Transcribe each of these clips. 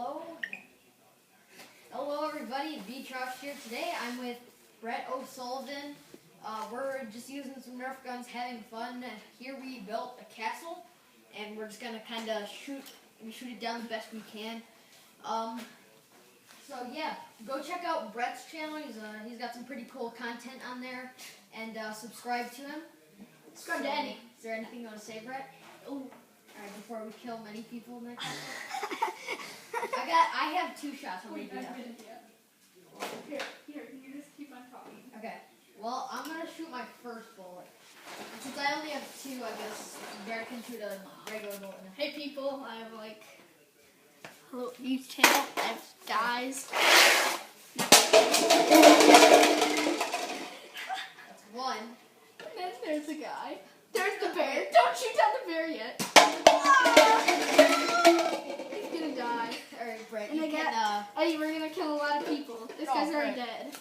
Hello. Hello everybody, B-Trosh here. Today I'm with Brett O'Sullivan. We're just using some Nerf guns, having fun. Here we built a castle, and we're just gonna kind of shoot it down the best we can. So yeah, go check out Brett's channel. He's got some pretty cool content on there, and subscribe to him. Subscribe to Eddie. Is there anything you want to say, Brett? Ooh. All right, before we kill many people next time. I have 2 shots. How many do you have? Here, you just keep on talking. Okay. Well, I'm gonna shoot my first bullet. Since I only have 2, I guess Barrett can shoot a regular bullet. Hey people, I have like a little YouTube channel. I have guys. That's 1. And then there's a guy. There's the bear. Don't shoot down the bear yet. He's gonna die. Alright, Brett, And you can, Eddie, we're gonna kill a lot of people. This guy's already Brett. dead.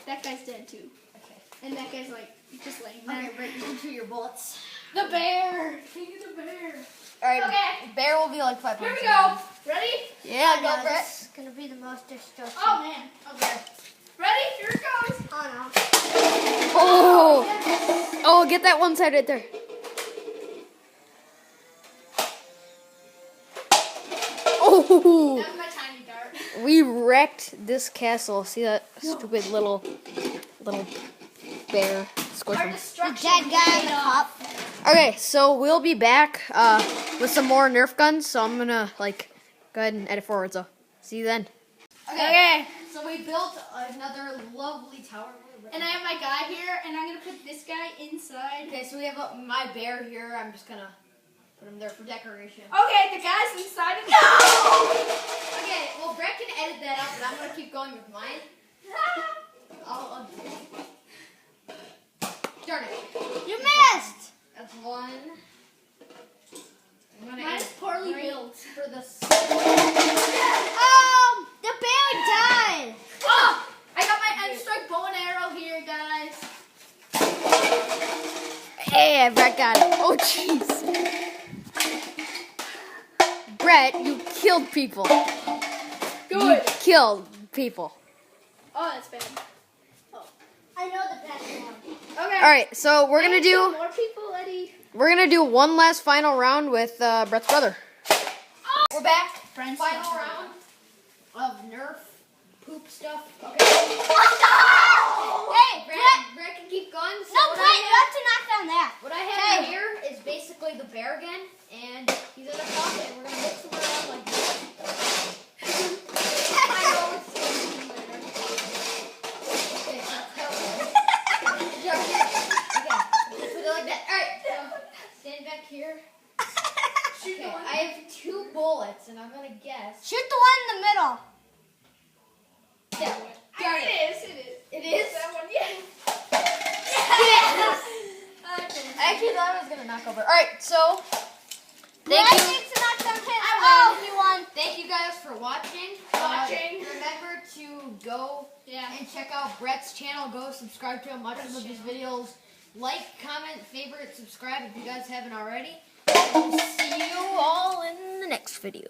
That guy's dead too. Okay. And that guy's like just laying there. Okay, Brett, you can shoot your bullets. The bear! King of the bear. Alright, Okay. Bear will be like 5 Here points. we go. Ready? Yeah, go, No, Brett. this is gonna be the most destructive. Oh man. Okay. Ready? Here it goes. Oh Oh! Oh, get that one side right there. Oh! That's my tiny dart. We wrecked this castle. See that stupid little bear squish Our him. The destruction. dead guy in the cup. Okay, so we'll be back with some more Nerf guns. So I'm gonna go ahead and edit forward. So see you then. Okay. So we built another lovely tower. And I have my guy here, and I'm gonna put this guy inside. Okay, so we have my bear here. I'm just gonna put him there for decoration. Okay, the guy's inside of the Okay, well Brett can edit that out, but I'm gonna keep going with mine. I'll start it. You missed! That's 1. I'm gonna Mine's add poorly 3 built. for the. The bear died! Oh! I got my end strike bow and arrow here, guys. Hey, Brett got it. Oh, jeez. Brett, you killed people. Good. You killed people. Oh, that's bad. I know the best one. Okay. All right, so we're gonna Kill do more people, Eddie. one last final round with Brett's brother. Oh. We're back. Friends. Final round of Nerf poop stuff. Okay. Hey, Brett can keep going. So No, what Brett, I you have- have to knock down that. What I have here is basically the bear again, and he's in a pocket, and we're gonna mix him around like this. I know it's Okay, that's how Good job, okay, put it like that. All right, so stand back here. shoot the Okay, one. I have 2 bullets, and I'm gonna guess. Shoot the one in the middle. That one. It is. It is? That one, yeah. Yes! I actually thought I was gonna knock over. All right, so Brett thank you. needs to knock down his. I Oh, he won. Thank you guys for watching. Remember to go Yeah. and check out Brett's channel. Go subscribe to him, watch some of his videos. Like, comment, favorite, subscribe if you guys haven't already. We'll see you all in the next video.